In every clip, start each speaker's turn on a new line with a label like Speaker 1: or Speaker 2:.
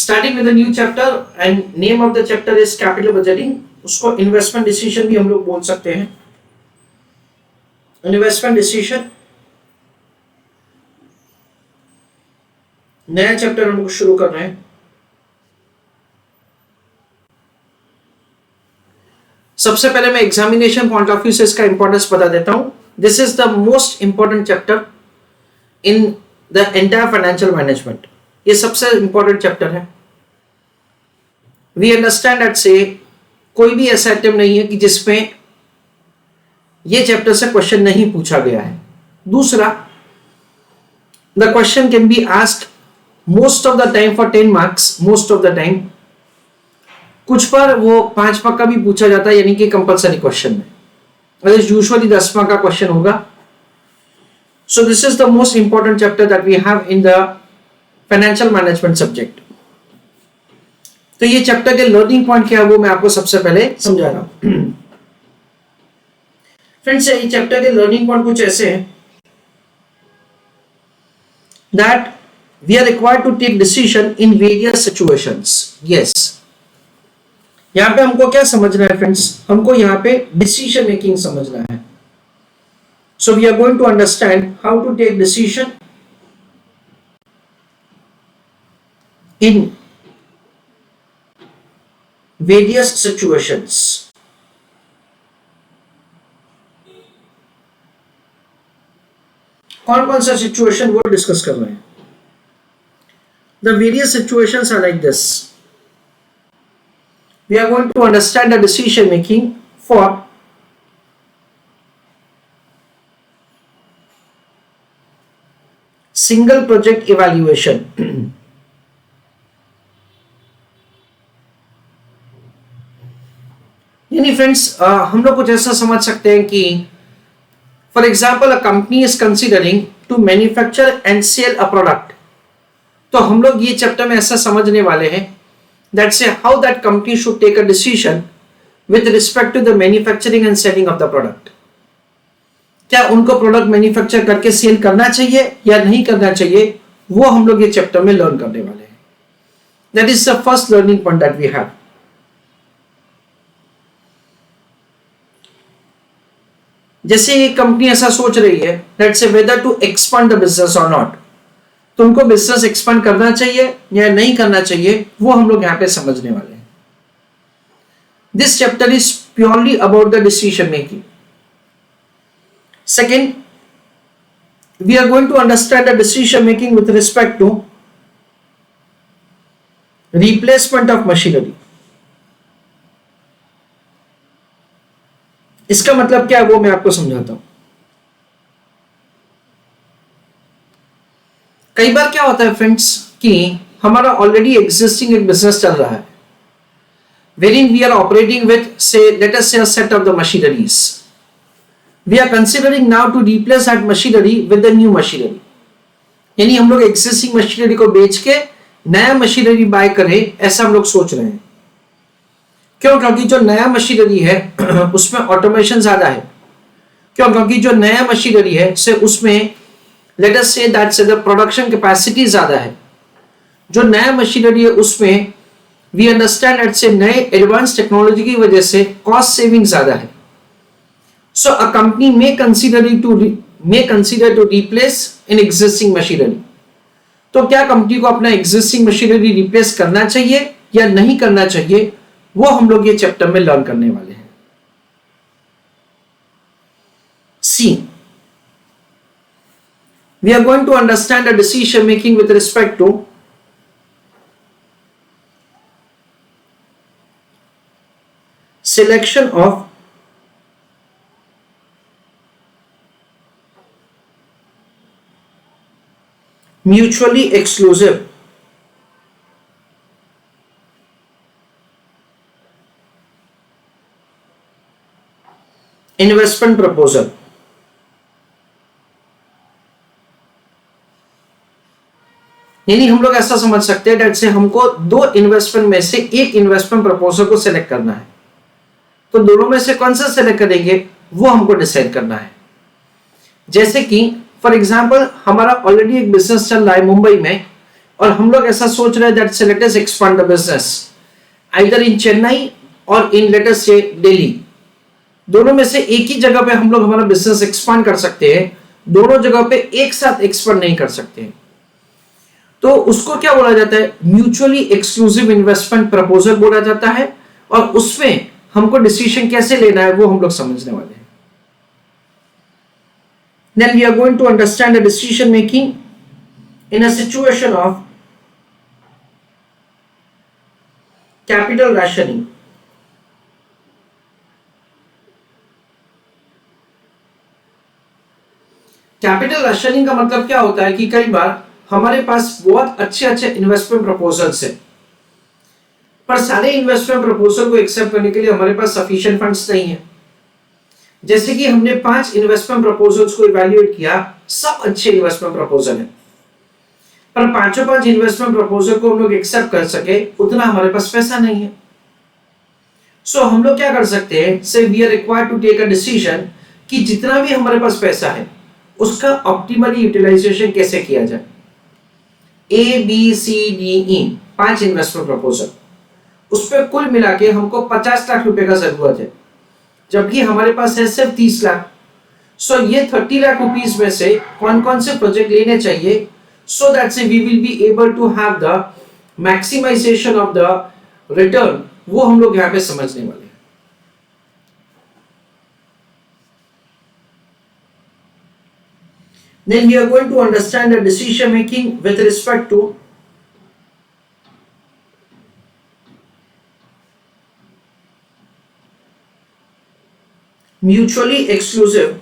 Speaker 1: Starting with a new chapter and name of the chapter is capital budgeting. उसको investment decision भी हम लोग बोल सकते हैं। इन्वेस्टमेंट डिसीजन नया चैप्टर हम लोग शुरू कर रहे हैं। सबसे पहले मैं एग्जामिनेशन पॉइंट ऑफ व्यू से इसका इंपॉर्टेंस बता देता हूं। This is the most important chapter in the entire financial management. ये सबसे इंपॉर्टेंट चैप्टर है। वी अंडरस्टैंड दैट से कोई भी ऐसा आइटम नहीं है कि जिसमें ये चैप्टर से क्वेश्चन नहीं पूछा गया है। दूसरा, the question can be asked most of the time for 10 marks. Most of the time कुछ पर वो 5 मार्क का भी पूछा जाता है, यानी कि कंपलसरी क्वेश्चन में। यूजुअली 10 मार्क का क्वेश्चन होगा। So this is the most important chapter that we have in the financial management subject. तो ये चैप्टर के लर्निंग पॉइंट क्या है वो मैं आपको सबसे पहले समझा रहा हूं। फ्रेंड्स, ये चैप्टर के लर्निंग पॉइंट कुछ ऐसे हैं that we are required to take decision in various situations. Yes, यहां पे हमको क्या समझना है फ्रेंड्स? हमको यहां पे डिसीजन मेकिंग समझना है। So we are going to understand how to take decision in various situations। कौन कौन सा सिचुएशन वो डिस्कस कर रहे हैं? The various situations are like this. We are going to understand the decision making for single project evaluation। यानी friends, हम लोग कुछ ऐसा समझ सकते हैं कि for example a company is considering to manufacture and sell a product. तो हम लोग ये चैप्टर में ऐसा समझने वाले हैं that say how that company should take a decision with respect to the manufacturing and selling of the product. क्या उनको प्रोडक्ट मैन्युफैक्चर करके सेल करना चाहिए या नहीं करना चाहिए, वो हम लोग ये चैप्टर में लर्न करने वाले हैं। That is the first learning point that we have. जैसे एक कंपनी ऐसा सोच रही है that say whether to expand the business और नॉट, तो उनको बिजनेस एक्सपांड करना चाहिए या नहीं करना चाहिए, वो हम लोग यहां पे समझने वाले हैं। This chapter is purely about the decision making. Second, we are going to understand the decision making with respect to replacement of machinery. इसका मतलब क्या है वो मैं आपको समझाता हूं। कई बार क्या होता है फ्रेंड्स कि हमारा ऑलरेडी एग्जिस्टिंग एक बिजनेस चल रहा है, wherein we are operating with, say, let us say a set of the machineries. We are considering now to replace that machinery with the new machinery। यानी हम लोग एग्जिस्टिंग मशीनरी को बेच के नया मशीनरी बाय करें, ऐसा हम लोग सोच रहे हैं। क्यों? क्योंकि जो नया मशीनरी है उसमें ऑटोमेशन ज्यादा है। क्यों? क्योंकि जो नया मशीनरी है से उसमें लेट अस से दैट से द प्रोडक्शन कैपेसिटी ज्यादा है। जो नया मशीनरी है उसमें वी अंडरस्टैंड दैट से नए एडवांस टेक्नोलॉजी की वजह से कॉस्ट सेविंग ज्यादा है। So a company may consider to replace in existing machinery. तो क्या कंपनी को अपना एग्जिस्टिंग मशीनरी रिप्लेस करना चाहिए या नहीं करना चाहिए, वो हम लोग ये चैप्टर में लर्न करने वाले हैं। See, we are going to understand the decision making with respect to selection of mutually exclusive investment proposal. यानी हम लोग ऐसा समझ सकते हैं दैट से हमको दो इन्वेस्टमेंट में से एक इन्वेस्टमेंट प्रपोजल को सिलेक्ट करना है। तो दोनों में से कौन सा सिलेक्ट करेंगे वो हमको डिसाइड करना है। जैसे कि फॉर एग्जांपल हमारा ऑलरेडी एक बिजनेस चल रहा है मुंबई में, और हम लोग ऐसा सोच रहे हैं दैट से let us expand the business either in Chennai और इन लेट अस से दिल्ली, दोनों में से एक ही जगह पे हम लोग हमारा बिजनेस एक्सपांड कर सकते हैं, दोनों जगह पे एक साथ एक्सपांड नहीं कर सकते। तो उसको क्या बोला जाता है, म्यूचुअली एक्सक्लूसिव इन्वेस्टमेंट प्रपोजल बोला जाता है, और उसमें हमको डिसीजन कैसे लेना है वो हम लोग समझने वाले हैं। Then we are going to understand the decision making in a situation of capital rationing. Capital rationing का मतलब क्या होता है कि कई बार हमारे पास बहुत अच्छे अच्छे इन्वेस्टमेंट प्रपोजल्स हैं, पर सारे इन्वेस्टमेंट प्रपोजल को एक्सेप्ट करने के लिए हमारे पास सफिशिएंट फंड्स नहीं है। जैसे कि हमने 5 इन्वेस्टमेंट प्रपोजल्स को इवैल्यूएट किया, सब अच्छे इन्वेस्टमेंट प्रपोजल हैं, पर पांचों 5 इन्वेस्टमेंट प्रपोजल को हम लोग एक्सेप्ट कर सके उतना हमारे पास पैसा नहीं है। सो हम लोग क्या कर सकते हैं, say we are required to take a decision कि जितना भी हमारे पास पैसा है उसका ऑप्टिमली यूटिलाइजेशन कैसे किया जाए। A B C D E 5 investment proposal, उस पर कुल मिला के हमको 50 लाख रुपए का जरूरत है, जबकि हमारे पास है सिर्फ 30 लाख। सो ये 30 लाख रुपीस में से कौन कौन से प्रोजेक्ट लेने चाहिए, so that say we will be able to have the maximisation of the return, वो हम लोग यहाँ पे समझने वाले हैं। Then we are going to understand the decision making with respect to mutually exclusive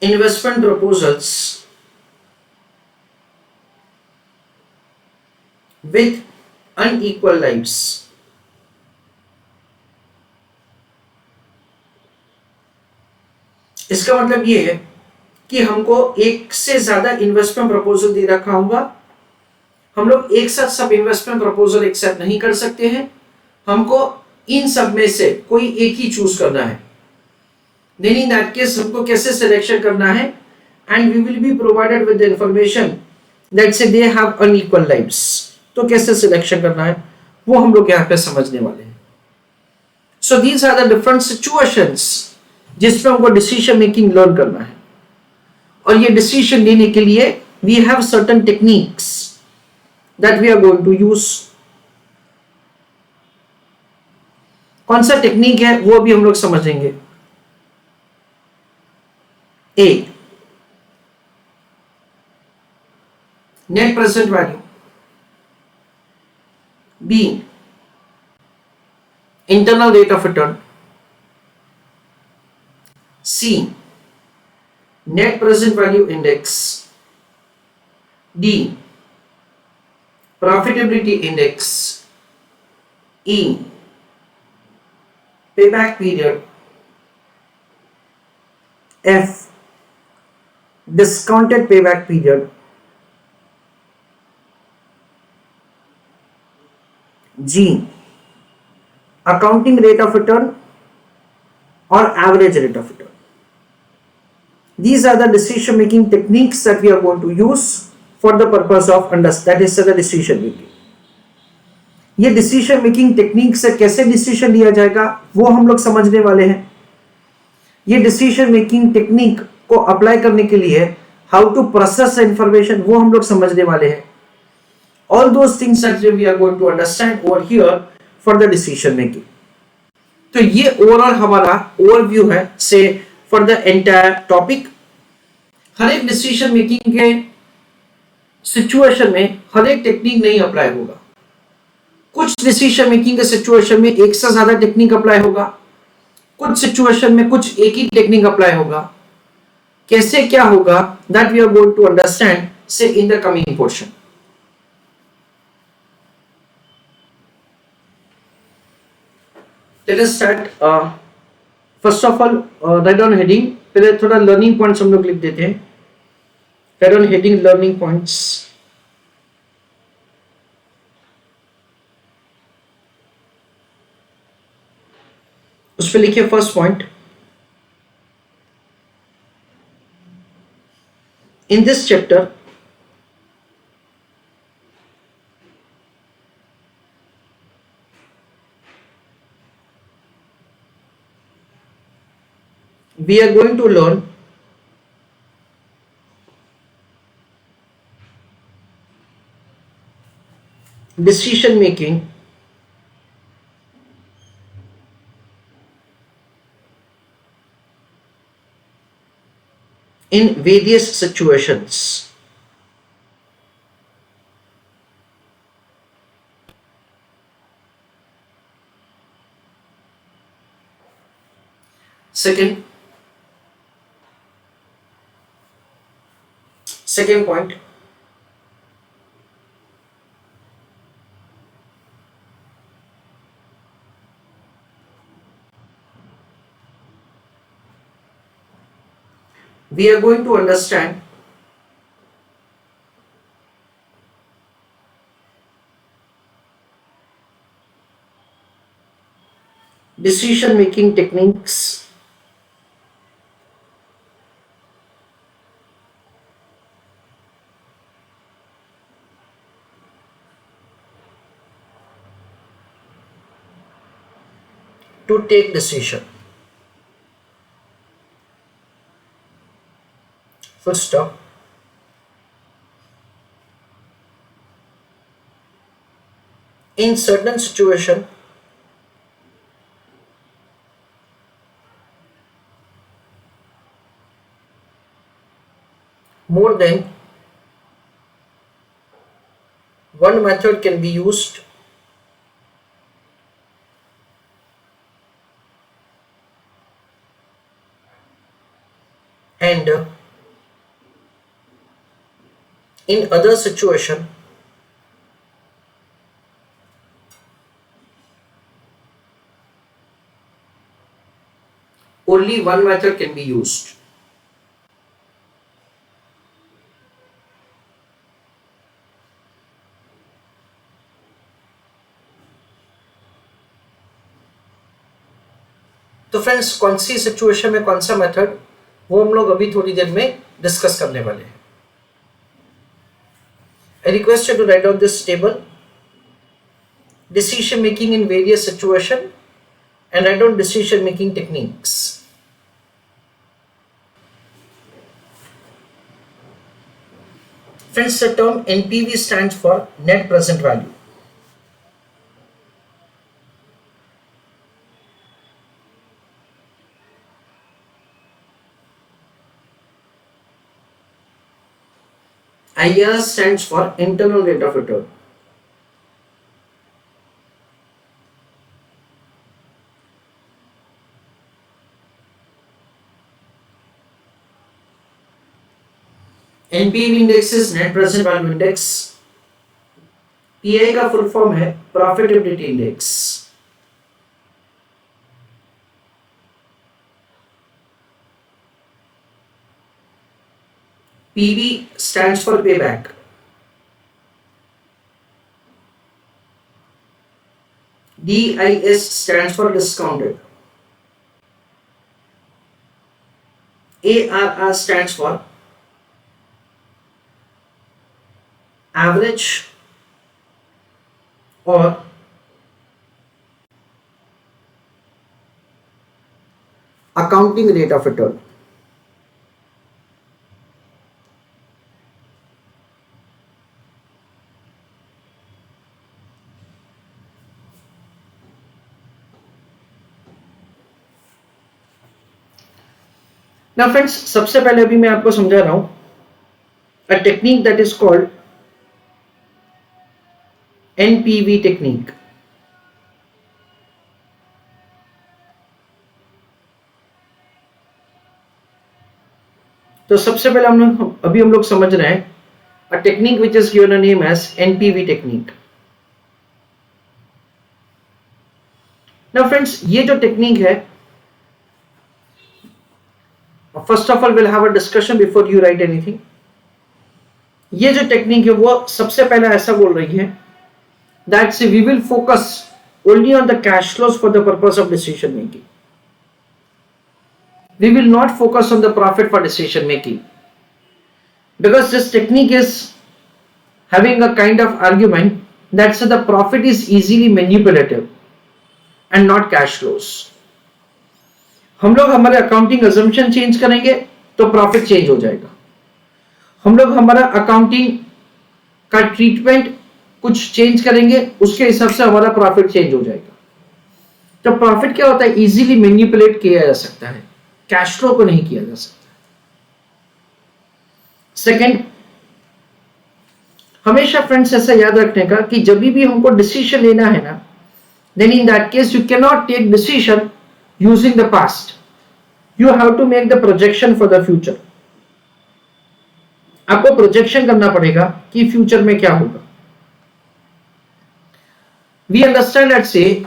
Speaker 1: investment proposals with unequal lives। इसका मतलब ये है कि हमको एक से ज्यादा इन्वेस्टमेंट प्रपोजल दे रखा होगा, हम लोग एक साथ सब इन्वेस्टमेंट प्रपोजल एक्सेप्ट नहीं कर सकते हैं, हमको इन सब में से कोई एक ही चूज करना है। देन इन दैट केस हमको कैसे सिलेक्शन करना है, and we will be provided with the information that say they have unequal lives. तो कैसे सिलेक्शन करना है वो हम लोग यहाँ पे समझने वाले हैं। So these are the different situations जिसमें हमको डिसीजन मेकिंग लर्न करना है, और ये डिसीजन लेने के लिए we have certain techniques that we are going to use. कौन सा टेक्निक है वो भी हम लोग समझेंगे। A, net present value. B, internal rate of return. C, net present value index। D, profitability index। E, payback period। F, discounted payback period। G, accounting rate of return or average rate of return। These are the decision making techniques that we are going to use for the purpose of that is the decision making। ये decision making technique से कैसे decision लिया जाएगा वो हम लोग समझने वाले हैं। ये decision making technique को अप्लाई करने के लिए how to process the information वो हम लोग समझने वाले हैं। All those things that we are going to understand over here for the decision making। तो ये ओवरऑल हमारा ओवरव्यू है से फॉर द एंटायर टॉपिक। हर एक डिसीजन मेकिंग के सिचुएशन में हर एक टेक्निक नहीं अप्लाई होगा। कुछ डिसीजन मेकिंग के सिचुएशन में एक से ज्यादा टेक्निक अप्लाई होगा, कुछ सिचुएशन में कुछ एक ही टेक्निक अप्लाई होगा। कैसे क्या होगा that we are going to understand से in the coming portion. Let us start. First of all, write down heading। पहले थोड़ा लर्निंग पॉइंट्स हम लोग लिख देते हैं। Write down heading learning points। उस पे लिखिए first point, In this chapter, we are going to learn decision making in various situations. Second point, we are going to understand decision making techniques to take decision. Full stop. In certain situation, more than one method can be used, and in other situation, only one method can be used. तो friends, कौन सी situation में कौन सा method, वो हम लोग अभी थोड़ी देर में डिस्कस करने वाले हैं. I request you to write down this table, decision making in various situation, and write down decision making techniques. Friends, the term NPV stands for net present value. IR stands for internal rate of return. NPV index is net present value index. PI का full form है profitability index. PV stands for payback. DIS stands for discounted. ARR stands for average or accounting rate of return. Now friends, सबसे पहले अभी मैं आपको समझा रहा हूं a technique that is called NPV technique. तो सबसे पहले हम लोग समझ रहे हैं a technique which is given a name as NPV technique. Now friends, ये जो टेक्निक है, first of all will have a discussion before you right anything. ये जो टेक्निक है वो सबसे पहले ऐसा बोल रही है that we will focus only on the cash flows for the purpose of decision making. We will not focus on the profit for decision making, because this technique is having a kind of argument that the profit is easily manipulative and not cash flows. हम लोग हमारे accounting assumption change करेंगे तो profit change हो जाएगा. हम लोग हमारा अकाउंटिंग का ट्रीटमेंट कुछ चेंज करेंगे, उसके हिसाब से हमारा प्रॉफिट चेंज हो जाएगा. तो प्रॉफिट क्या होता है? इजीली मैनिपुलेट किया जा सकता है, कैश फ्लो को नहीं किया जा सकता. सेकंड, हमेशा फ्रेंड्स ऐसा याद रखने का कि जब भी हमको डिसीजन लेना है ना, then in that case you cannot take decision using the past. You have to make the projection for the future. आपको प्रोजेक्शन करना पड़ेगा कि फ्यूचर में क्या होगा. We understand, let's say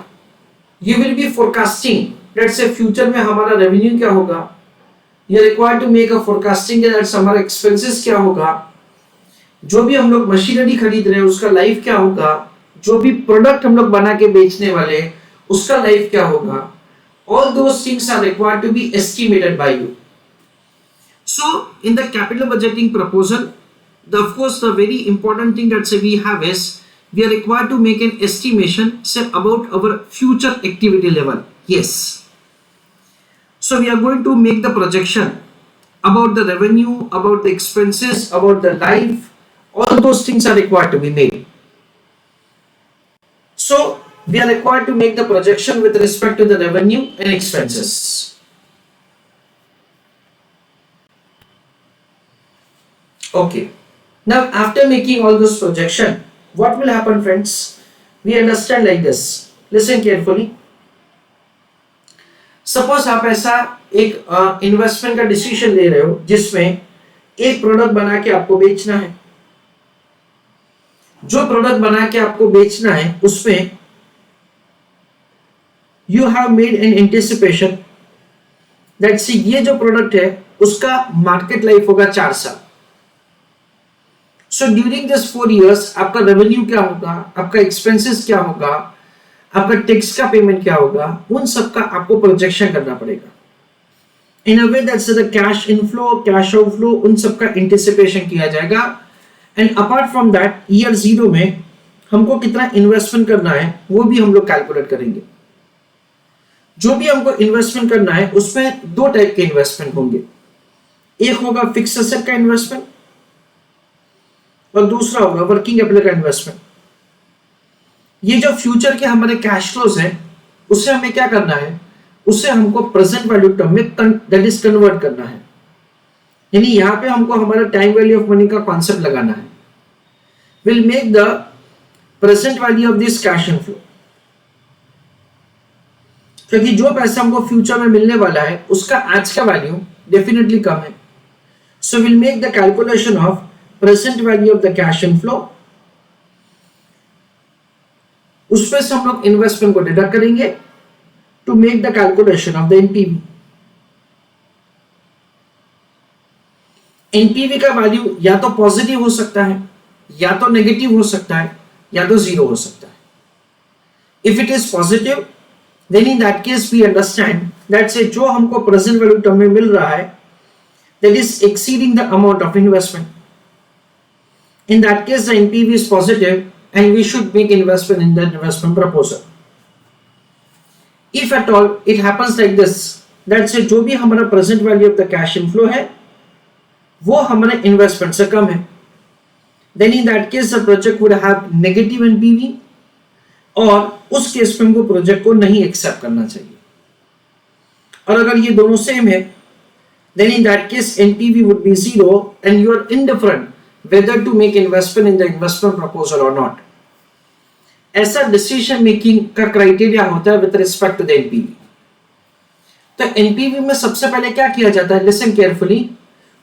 Speaker 1: you will be forecasting, let's say future में हमारा revenue क्या होगा. You are required to make a forecasting that हमारा एक्सपेंसेस क्या होगा, जो भी हम लोग मशीनरी खरीद रहे हैं उसका लाइफ क्या होगा, जो भी प्रोडक्ट हम लोग बना के बेचने वाले उसका लाइफ क्या होगा. All those things are required to be estimated by you. So in the capital budgeting proposal, of course the very important thing that we have is we are required to make an estimation say about our future activity level. Yes, so we are going to make the projection about the revenue, about the expenses, about the life. All those things are required to be made. So we are required to make the projection with respect to the revenue and expenses. Okay, now after making all this projection, what will happen friends? We understand like this. Listen carefully. Suppose आप ऐसा एक investment का decision ले रहे हो जिसमें एक product बना के आपको बेचना है. जो प्रोडक्ट बना के आपको बेचना है उसमें you have made an anticipation that see ये जो प्रोडक्ट है उसका मार्केट लाइफ होगा 4 साल. सो ड्यूरिंग दिस 4 इयर्स आपका रेवेन्यू क्या होगा, आपका एक्सपेंसेस क्या होगा, आपका टैक्स का पेमेंट क्या होगा, उन सब का आपको प्रोजेक्शन करना पड़ेगा. In a way that's the cash inflow, cash outflow, उन सब का एंटिसिपेशन किया जाएगा. And apart from that year 0 में हमको कितना इन्वेस्टमेंट करना है वो भी हम लोग कैलकुलेट करेंगे. जो भी हमको इन्वेस्टमेंट करना है उसमें 2 टाइप के इन्वेस्टमेंट होंगे. एक होगा फिक्स एसेट का इन्वेस्टमेंट और दूसरा होगा वर्किंग कैपिटल का इन्वेस्टमेंट. ये जो फ्यूचर के हमारे कैश फ्लोज हैं उससे हमें क्या करना है, उससे हमको प्रेजेंट वैल्यू टर्म में दैट इज कन्वर्ट करना है. यानी यहां पे हमको हमारा टाइम वैल्यू ऑफ मनी का कॉन्सेप्ट लगाना है. Will make the present value of this cash inflow, क्योंकि जो पैसा हमको फ्यूचर में मिलने वाला है उसका आज का वैल्यू डेफिनेटली कम है. So will make the calculation of present value of the cash inflow. उस पे से हम लोग इन्वेस्टमेंट को डिडक्ट करेंगे to make the calculation of the NPV. NPV का वैल्यू या तो पॉजिटिव हो सकता है, या तो नेगेटिव हो सकता है, या तो 0 हो सकता है. If it is positive then in that case we understand that say जो हमको present value term में मिल रहा है that is exceeding the amount of investment. In that case the NPV is positive and we should make investment in that investment proposal. If at all it happens like this that say जो भी हमारा present value of the cash inflow है वो हमारे investment से कम है, then in that case the project would have negative NPV और उस केस में हमको प्रोजेक्ट को नहीं एक्सेप्ट करना चाहिए. और अगर ये दोनों सेम है then in that case NPV would be 0 and you are indifferent whether to make investment in the investment proposal or not. ऐसा डिसीजन मेकिंग का क्राइटेरिया होता है with respect to the NPV. तो NPV में सबसे पहले क्या किया जाता है, लिसन केयरफुली.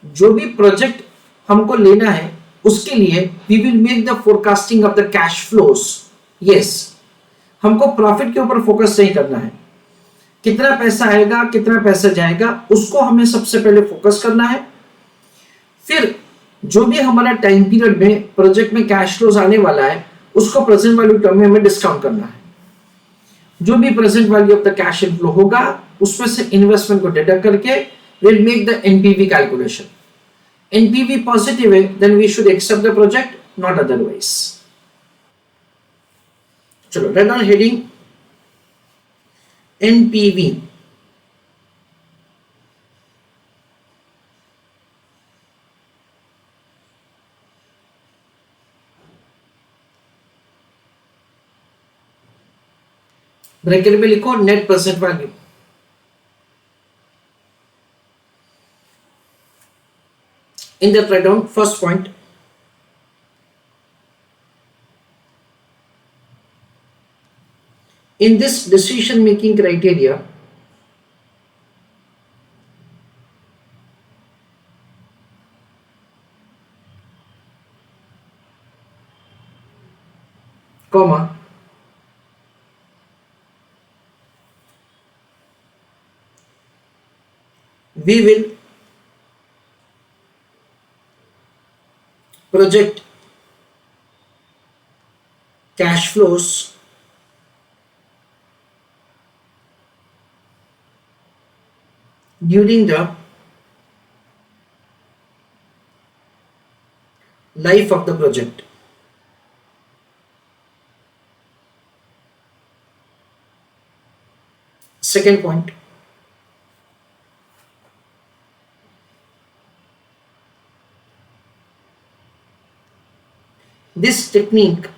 Speaker 1: जो भी प्रोजेक्ट हमको लेना है उसके लिए we will make the forecasting of the cash flows. Yes, हमको प्रॉफिट के ऊपर फोकस नहीं करना है. कितना पैसा आएगा, कितना पैसा जाएगा, उसको हमें सबसे पहले फोकस करना है. फिर जो भी हमारा टाइम पीरियड में प्रोजेक्ट में कैश फ्लोज आने वाला है उसको प्रेजेंट वैल्यू टर्म में हमें डिस्काउंट करना है. जो भी present value of the cash inflow होगा उसमें से इन्वेस्टमेंट को डिडक्ट करके will make the NPV calculation. NPV positive, then we should accept the project, not otherwise. चलो, write down heading NPV. Bracket में लिखो net present value. In that write down first point, in this decision making criteria, comma, we will project cash flows during the life of the project. Second point, this technique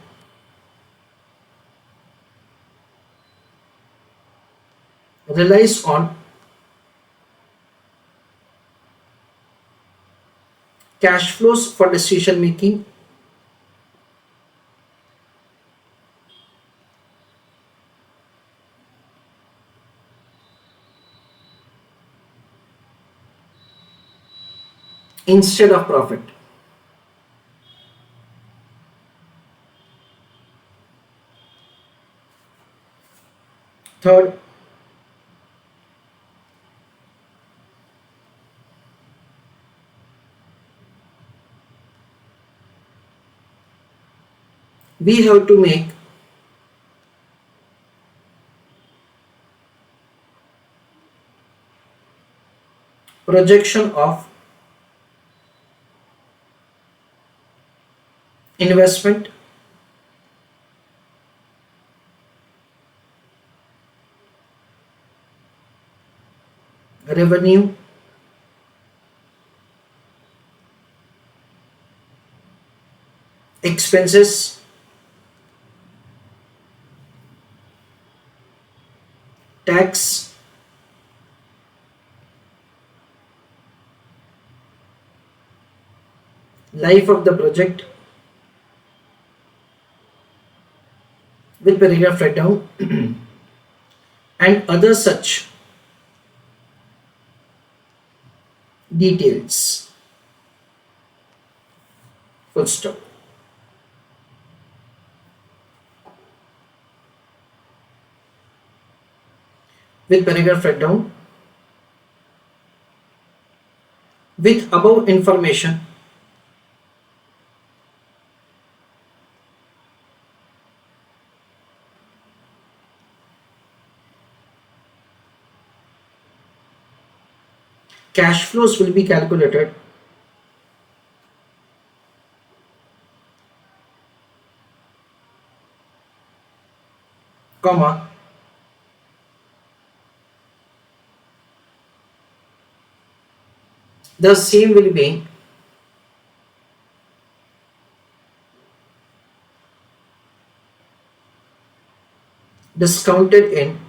Speaker 1: relies on cash flows for decision making instead of profit. Third, we have to make projection of investment, revenue, expenses, tax, life of the project, with paragraph write down and other such details. Full stop. With paragraph write down, with above information, cash flows will be calculated, comma, the same will be discounted in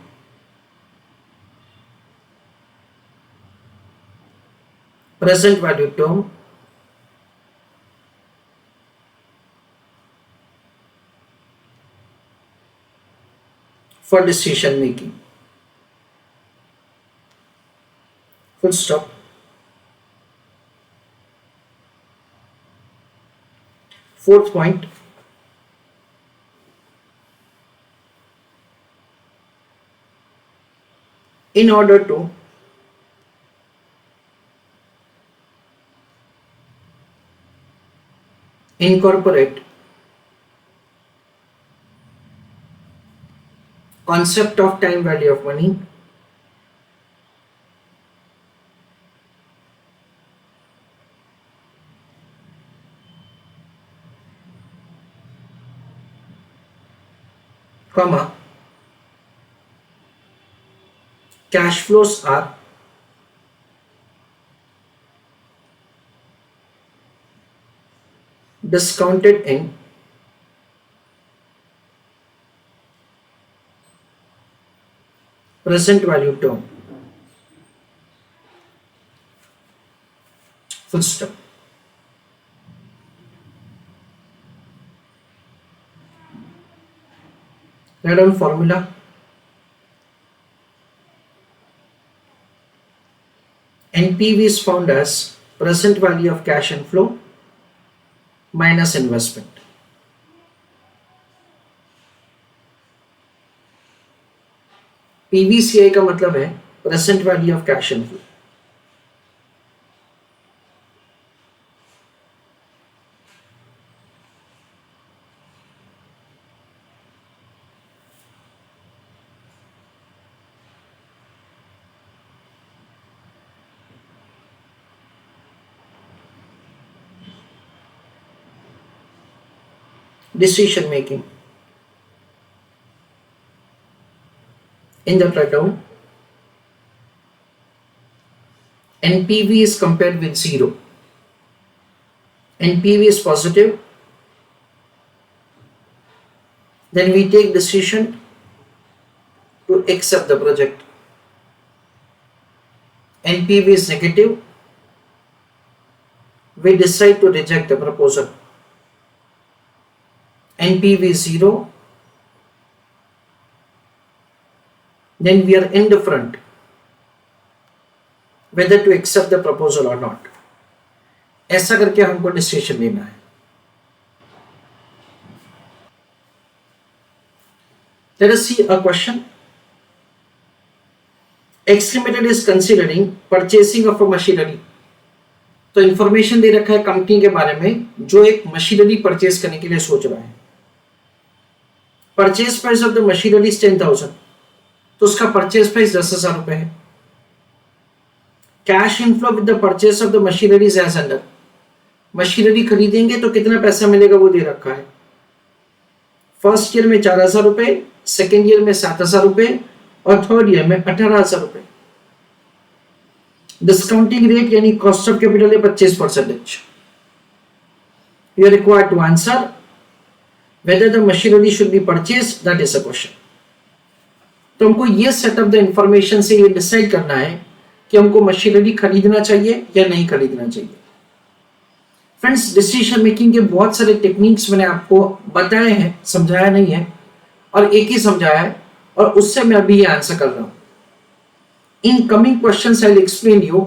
Speaker 1: present value term for decision making. Full stop. Fourth point, in order to incorporate concept of time value of money, comma, cash flows are discounted in present value term. Full stop. Write down formula. NPV is found as present value of cash inflow minus investment. PVCI का मतलब है present value of cash inflow. Decision making. In the write down, NPV is compared with 0. NPV is positive. Then we take decision to accept the project. NPV is negative. We decide to reject the proposal. NPV is 0. Then we are indifferent whether to accept the proposal or not. ऐसा करके हमको decision लेना है. Let us see a question. X Limited is considering purchasing of a machinery. तो information दे रखा है company के बारे में जो एक मशीनरी परचेज करने के लिए सोच रहा है. Purchase price of the machinery is 10,000. तो उसका परचेज प्राइस 10,000 रुपए है. Cash inflow with the purchase of the machinery is as under. Machinery खरीदेंगे तो कितना पैसा मिलेगा वो दे रखा है. फर्स्ट ईयर में 4,000 रुपए, सेकेंड ईयर में 7,000 रुपए और थर्ड ईयर में 18,000 रुपए. डिस्काउंटिंग रेट यानी कॉस्ट ऑफ कैपिटल है 25%. You are required to answer whether the machinery should be purchased, that is a question. तो हमको ये सेटअप द इंफॉर्मेशन से ये डिसाइड करना है कि हमको मशीनरी खरीदना चाहिए या नहीं खरीदना चाहिए. फ्रेंड्स, डिसीजन मेकिंग के बहुत सारे टेक्निक्स मैंने आपको बताए हैं, समझाया नहीं है, और एक ही समझाया है और उससे मैं अभी ये आंसर कर रहा हूं. In coming questions I will explain you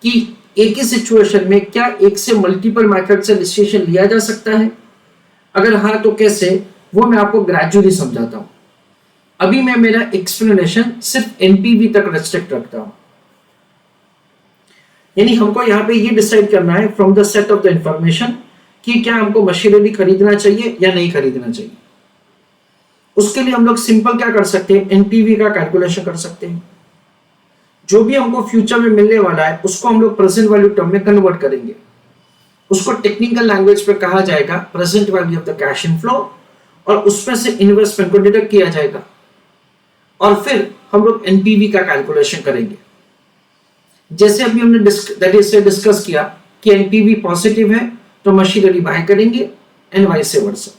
Speaker 1: कि एक ही सिचुएशन में क्या एक से मल्टीपल मेथड से डिसीजन लिया जा सकता है, अगर हाँ तो कैसे, वो मैं आपको ग्रेजुअली समझाता हूं. अभी मैं मेरा एक्सप्लेनेशन सिर्फ एनपीवी तक रेस्ट्रिक्ट रखता हूं. यानी हमको यहां पे ये डिसाइड करना है from the set of the information कि क्या हमको मशीनरी खरीदना चाहिए या नहीं खरीदना चाहिए. उसके लिए हम लोग सिंपल क्या कर सकते हैं, एनपीवी का कैलकुलेशन कर सकते हैं. जो भी हमको फ्यूचर में मिलने वाला है उसको हम लोग प्रेजेंट वैल्यू टर्म में कन्वर्ट करेंगे. उसको टेक्निकल लैंग्वेज पे कहा जाएगा present value of the cash inflow, और उसमें से इन्वेस्टमेंट को डिडक्ट किया जाएगा और फिर हम लोग एनपीवी का कैलकुलेशन करेंगे. जैसे अभी हमने डिस्कस किया कि एनपीवी पॉजिटिव है तो मशीनरी बाय करेंगे and vice versa.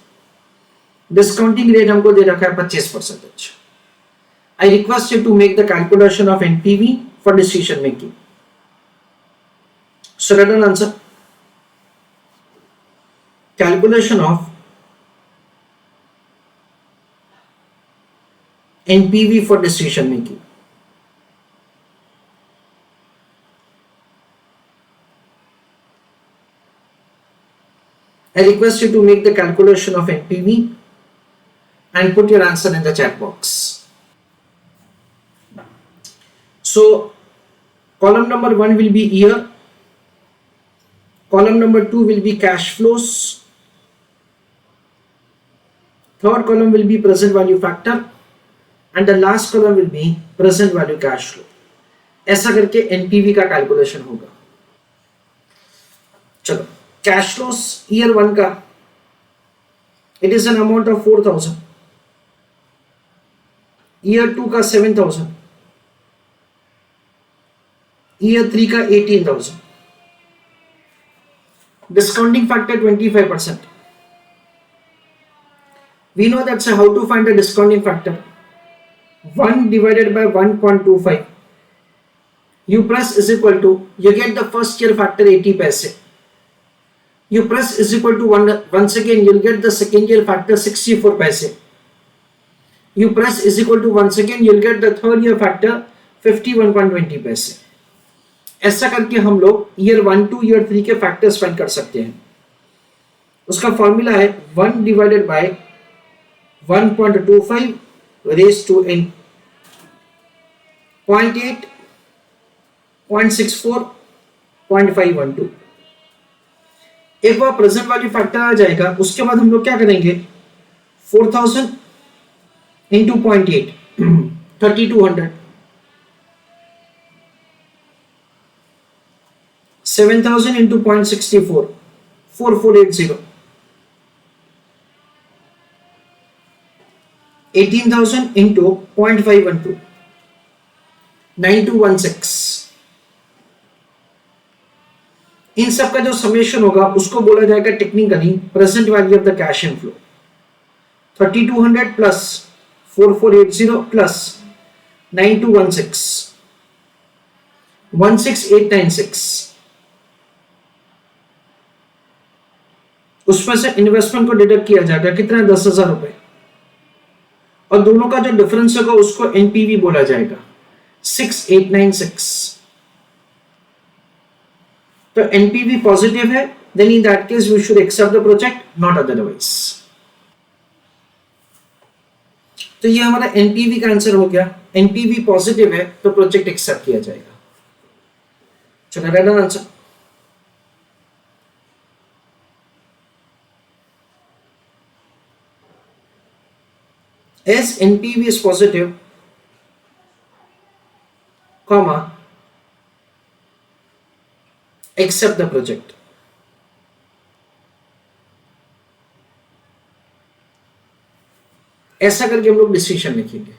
Speaker 1: Discounting rate हमको दे रखा है 25%. I request you to make the calculation of NPV for decision making. So write an answer. Calculation of NPV for decision making. I request you to make the calculation of NPV and put your answer in the chat box. So column number 1 will be year, column number 2 will be cash flows, third column will be present value factor and the last column will be present value cash flow. ऐसा करके NPV का calculation होगा. चलो, cash flows year 1 का it is an amount of 4,000. Year 2 का 7,000, year 3 का 18,000, discounting factor 25%. We know that, so how to find the discounting factor? 1 divided by 1.25 you press is equal to, you get the first year factor 80 paise, you press is equal to 1, once again you'll get the second year factor 64 paise, you press is equal to once again you'll get the third year factor 51.20 paise. ऐसा करके हम लोग year 1 two year 3 के factors find कर सकते हैं. उसका formula है 1 divided by 1.25 raise to n 0.8, 0.64, 0.512. एक बार प्रेजेंट वैल्यू फैक्टर आ जाएगा, उसके बाद हम लोग क्या करेंगे, 4000 इंटू 0.8 3200, 7000 into 0.64 4480, 18,000 into 0.512 9216. इन सब का जो समेशन होगा उसको बोला जाएगा technically present value of the cash inflow. 3200 plus 4480 plus 9216 16896. उसमें से इन्वेस्टमेंट को डिडक्ट किया जाएगा कितना, 10,000 रुपए, और दोनों का जो डिफरेंस होगा उसको एनपीवी बोला जाएगा 6896. तो एनपीवी पॉजिटिव है, then in that case we should accept the project, not otherwise. तो ये हमारा एनपीवी का आंसर हो गया. एनपीवी पॉजिटिव है तो प्रोजेक्ट एक्सेप्ट किया जाएगा. चलो right answer. As NPV is positive, comma, accept the project. ऐसा करके हम लोग डिसीजन लिखेंगे.